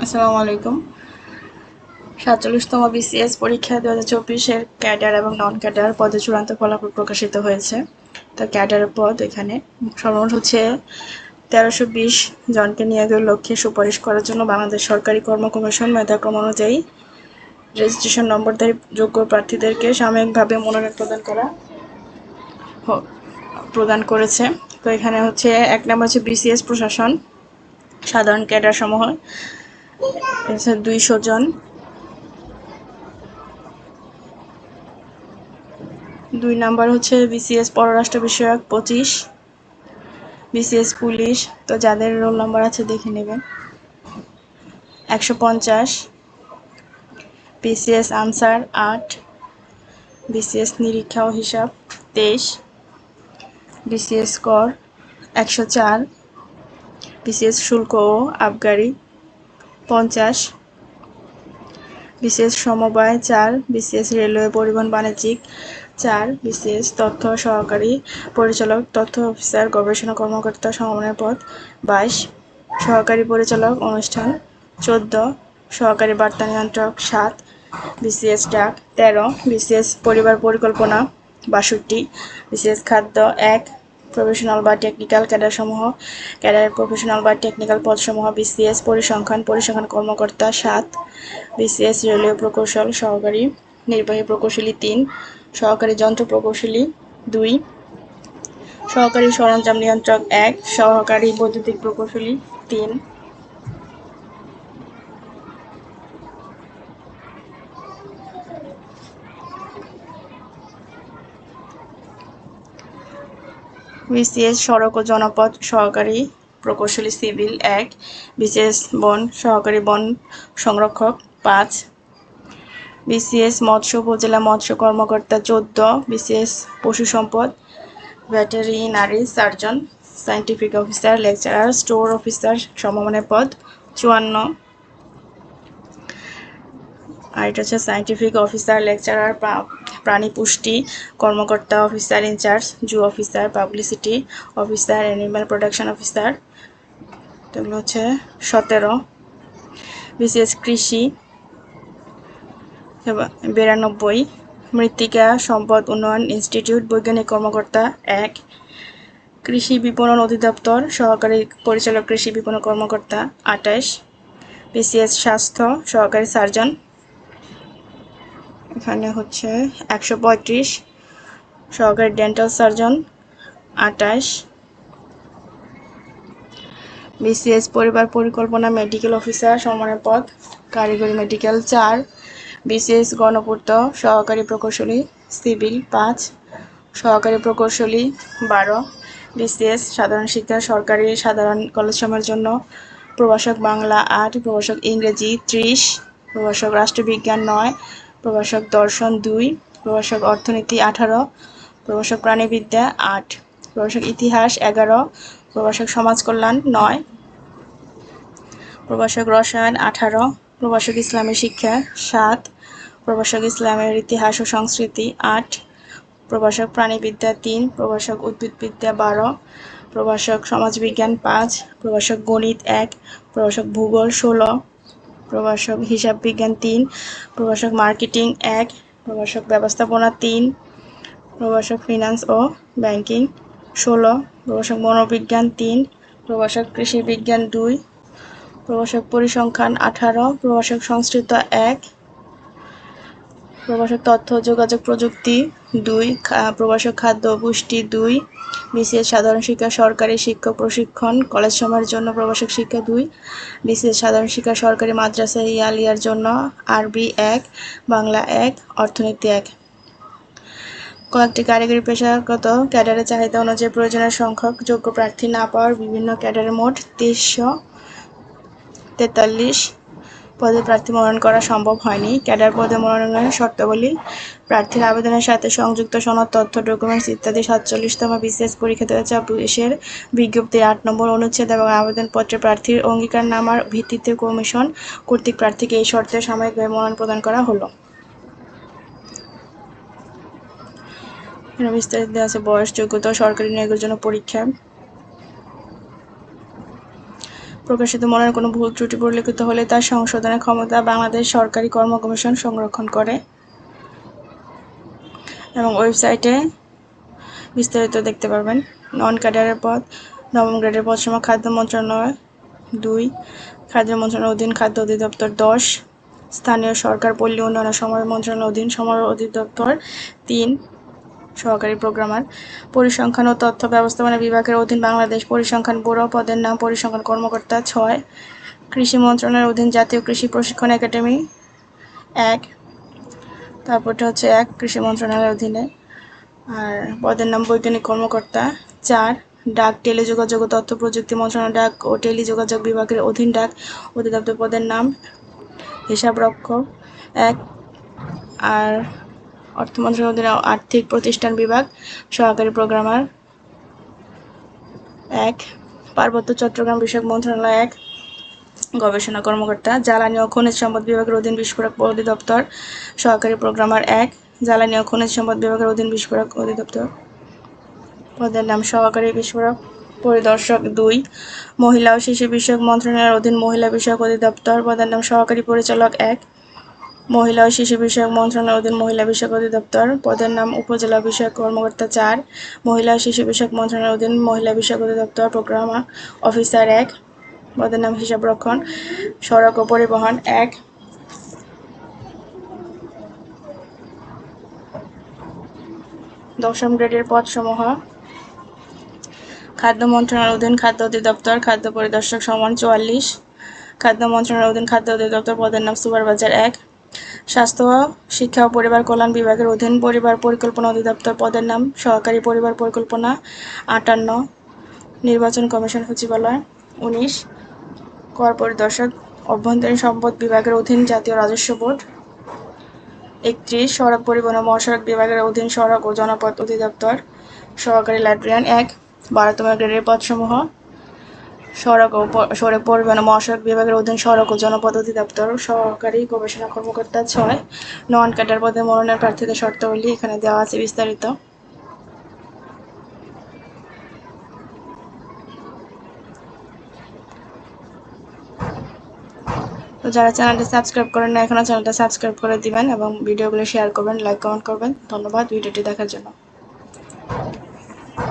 আসসালামু আলাইকুম। ৪৭তম বিসিএস পরীক্ষা ২০২৪-এর ক্যাডার এবং নন ক্যাডার পদে চূড়ান্ত ফলাফল প্রকাশিত হয়েছে। তো ক্যাডারের পদ এখানে সর্বমোট হচ্ছে ১৩২০ জনকে নিয়োগের লক্ষ্যে সুপারিশ করার জন্য বাংলাদেশ সরকারি কর্ম কমিশন মেধাক্রম অনুযায়ী রেজিস্ট্রেশন নম্বরধারী যোগ্য প্রার্থীদেরকে সাময়িকভাবে মনোনয়ন প্রদান করেছে। তো এখানে হচ্ছে ১ নম্বর হচ্ছে বিসিএস প্রশাসন সাধারণ ক্যাডার সমূহ ২০০ জন। ২ নাম্বার হচ্ছে বিসিএস পররাষ্ট্র বিষয়ক ২৫, বিসিএস পুলিশ, তো যাদের রোল নাম্বার আছে দেখে নেবেন, ১৫০, বিসিএস আনসার ৮, বিসিএস নিরীক্ষা ও হিসাব ২৩, বিসিএস কর ১০৪, বিসিএস শুল্ক ও আবগারি ৫০, বিসিএস সমবায় ৪, বিসিএস রেলওয়ে পরিবহন বাণিজ্যিক ৪, বিসিএস তথ্য সহকারী পরিচালক তথ্য অফিসার গবেষণা কর্মকর্তা সমন্বয় পদ ২২, সহকারী পরিচালক অনুষ্ঠান ১৪, সহকারী বার্তা নিয়ন্ত্রক ৭, বিসিএস ডাক ১৩, বিসিএস পরিবার পরিকল্পনা ৬২, বিসিএস খাদ্য ১, প্রফেশনাল বা টেকনিক্যাল ক্যাডারসমূহ ক্যাডার প্রফেশনাল বা টেকনিক্যাল পদসমূহ বিসিএস পরিসংখ্যান কর্মকর্তা ৭, বিসিএস রেলওয়ে প্রকৌশল সহকারী নির্বাহী প্রকৌশলী ৩, সহকারী যন্ত্র প্রকৌশলী ২, সহকারী সরঞ্জাম নিয়ন্ত্রক ১, সহকারী বৈদ্যুতিক প্রকৌশলী ৩। বিসিএস সড়ক ও জনপথ সহকারী প্রকৌশলী সিভিল ১, বিসিএস বন সহকারী বন সংরক্ষক ৫, বিসিএস মৎস্য উপজেলা মৎস্য কর্মকর্তা ১৪, বিসিএস পশু সম্পদ veterinary surgeon scientific officer lecturer store officer সমমানের পদ ৫৪, আর এটা হচ্ছে সায়েন্টিফিক অফিসার লেকচারার প্রাণী পুষ্টি কর্মকর্তা officer in charge zoo officer publicity officer animal production officer, এগুলো হচ্ছে ১৭, বিসিএস কৃষি ৯২, মৃত্তিকা সম্পদ উন্নয়ন ইনস্টিটিউট বৈজ্ঞানিক কর্মকর্তা ১, কৃষি বিপণন অধিদপ্তর সহকারী পরিচালক কৃষি বিপণন কর্মকর্তা ২৮, বিসিএস স্বাস্থ্য সহকারী সার্জন এখানে হচ্ছে ১৩৫, সহকারী ডেন্টাল সার্জন ২৮, বিসিএস পরিবার পরিকল্পনা মেডিকেল অফিসার সমমানের পদ কারিগরি মেডিকেল ৪, বিসিএস গণপূর্ত সহকারী প্রকৌশলী সিভিল ৫, সহকারী প্রকৌশলী ১২, বিসিএস সাধারণ শিক্ষা সরকারি সাধারণ কলেজসমূহের জন্য প্রভাষক বাংলা ৮, প্রভাষক ইংরেজি ৩০, প্রভাষক রাষ্ট্রবিজ্ঞান ৯, প্রভাষক দর্শন ২, প্রভাষক অর্থনীতি ১৮, প্রভাষক প্রাণীবিদ্যা ৮, প্রভাষক ইতিহাস ১১, প্রভাষক সমাজকল্যাণ ৯, প্রভাষক রসায়ন ১৮, প্রভাষক ইসলামী শিক্ষা ৭, প্রভাষক ইসলামের ইতিহাস ও সংস্কৃতি ৮, প্রভাষক প্রাণীবিদ্যা ৩, প্রভাষক উদ্ভিদবিদ্যা ১২, প্রভাষক সমাজবিজ্ঞান ৫, প্রভাষক গণিত ১, প্রভাষক ভূগোল ১৬, প্রভাষক হিসাব বিজ্ঞান ৩, প্রভাষক মার্কেটিং ১, প্রভাষক ব্যবস্থাপনা ৩, প্রভাষক ফিনান্স ও ব্যাংকিং ১৬, প্রভাষক মনোবিজ্ঞান ৩, প্রভাষক কৃষি বিজ্ঞান ২, প্রভাষক পরিসংখ্যান ১৮, প্রভাষক সংস্কৃত ১, প্রভাষক তথ্য যোগাযোগ প্রযুক্তি ২, প্রভাষক খাদ্য ও পুষ্টি ২, বিসিএস সাধারণ শিক্ষা সরকারি শিক্ষক প্রশিক্ষণ কলেজসমূহের জন্য প্রভাষক শিক্ষা ২, বিসিএস সাধারণ শিক্ষা সরকারি মাদ্রাসা ইয়ালিয়ার জন্য আরবি ১, বাংলা ১, অর্থনীতি ১। কয়েকটি কারিগরি পেশাগত ক্যাডারের চাহিদা অনুযায়ী প্রয়োজনীয় সংখ্যক যোগ্য প্রার্থী না পাওয়ার বিভিন্ন ক্যাডারে মোট ৩৪৩ পদে প্রার্থী মনোনয়ন করা সম্ভব হয়নি। ক্যাডার পদে মনোনয়নের শর্তাবলী প্রার্থীর আবেদনের সাথে সংযুক্ত সনদ তথ্য ডকুমেন্টস ইত্যাদি ৪৭তম বিসিএস পরীক্ষা ২০২৪-এর বিজ্ঞপ্তির ৮ নম্বর অনুচ্ছেদ এবং আবেদনপত্রে প্রার্থীর অঙ্গীকারনামার ভিত্তিতে কমিশন কর্তৃক প্রার্থীকে এই শর্তে সাময়িকভাবে মনোনয়ন প্রদান করা হলো। বিস্তারিত দেওয়া আছে বয়স যোগ্যতা সরকারি নিয়োগের জন্য পরীক্ষা প্রকাশিত মনের কোনো ভুল ত্রুটি পরিলক্ষিত হলে তার সংশোধনের ক্ষমতা বাংলাদেশ সরকারি কর্ম কমিশন সংরক্ষণ করে এবং ওয়েবসাইটে বিস্তারিত দেখতে পারবেন। নন ক্যাডারের পদ, নবম গ্রেডের পদসমূহ খাদ্য মন্ত্রণালয় 2, খাদ্য মন্ত্রণালয়ের অধীন খাদ্য অধিদপ্তর 10, স্থানীয় সরকার পল্লী উন্নয়ন সমবায় মন্ত্রণালয়ের অধীন সমবায় অধিদপ্তর 3, সহকারী প্রোগ্রামার। পরিসংখ্যান ও তথ্য ব্যবস্থাপনা বিভাগের অধীন বাংলাদেশ পরিসংখ্যান ব্যুরো, পদের নাম পরিসংখ্যান কর্মকর্তা 6, কৃষি মন্ত্রণালয়ের অধীন জাতীয় কৃষি প্রশিক্ষণ একাডেমি 1, তারপরটা হচ্ছে 1 কৃষি মন্ত্রণালয়ের অধীনে। আর পদের নাম বৈজ্ঞানিক কর্মকর্তা 4, ডাক টেলিযোগাযোগ ও তথ্য প্রযুক্তি মন্ত্রণালয় ডাক ও টেলিযোগাযোগ বিভাগের অধীন ডাক অধিদপ্তর, পদের নাম হিসাবরক্ষক 1। আর অর্থ মন্ত্রণালয়ের অধীনে আর্থিক প্রতিষ্ঠান বিভাগ, সহকারী প্রোগ্রামার 1। পার্বত্য চট্টগ্রাম বিষয়ক মন্ত্রণালয় 1, গবেষণা কর্মকর্তা। জ্বালানি ও খনিজ সম্পদ বিভাগের অধীন বিস্ফোরক অধিদপ্তর, সহকারী প্রোগ্রামার 1, জ্বালানি ও খনিজ সম্পদ বিভাগের অধীন বিস্ফোরক অধিদপ্তর, পদের নাম সহকারী বিস্ফোরক পরিদর্শক 2। মহিলা ও শিশু বিষয়ক মন্ত্রণালয়ের অধীন মহিলা বিষয়ক অধিদপ্তর, পদের নাম সহকারী পরিচালক 1, মহিলা ও শিশু বিষয়ক মন্ত্রণালয়ের অধীন মহিলা বিষয়ক অধিদপ্তর, পদের নাম উপজেলা বিষয়ক কর্মকর্তা 4, মহিলা ও শিশু বিষয়ক মন্ত্রণালয়ের অধীন মহিলা বিষয়ক অধিদপ্তর, প্রোগ্রাম অফিসার 1, পদের নাম হিসাবরক্ষণ। সড়ক ও পরিবহন 1। দশম গ্রেডের পদসমূহ খাদ্য মন্ত্রণালয়ের অধীন খাদ্য অধিদপ্তর, খাদ্য পরিদর্শক সমান 44, খাদ্য মন্ত্রণালয়ের অধীন খাদ্য অধিদপ্তর, পদের নাম সুপারভাইজার 1। স্বাস্থ্য, শিক্ষা ও পরিবার কল্যাণ বিভাগের অধীন পরিবার পরিকল্পনা অধিদপ্তর, পদের নাম সহকারী পরিবার পরিকল্পনা 58। নির্বাচন কমিশন সচিবালয় 19। কর পরিদর্শক অভ্যন্তরীণ সম্পদ বিভাগের অধীন জাতীয় রাজস্ব বোর্ড 31। সড়ক পরিবহন ও মহাসড়ক বিভাগের অধীন সড়ক ও জনপথ অধিদপ্তর, সহকারী লাইব্রেরিয়ান 1। 12তম গ্রেডের পদসমূহ সড়ক পরিবহন ও মহাসড়ক বিভাগের অধীন সড়ক ও জনপথ অধিদপ্তর, সহকারী গবেষণা কর্মকর্তা 6। নন ক্যাডার পদে মনোনয়ন প্রার্থীদের শর্তাবলী এখানে দেওয়া আছে বিস্তারিত। তো যারা চ্যানেলটা সাবস্ক্রাইব করেন না এখনো চ্যানেলটা সাবস্ক্রাইব করে দিবেন এবং ভিডিওগুলো শেয়ার করবেন, লাইক কমেন্ট করবেন। ধন্যবাদ ভিডিওটি দেখার জন্য।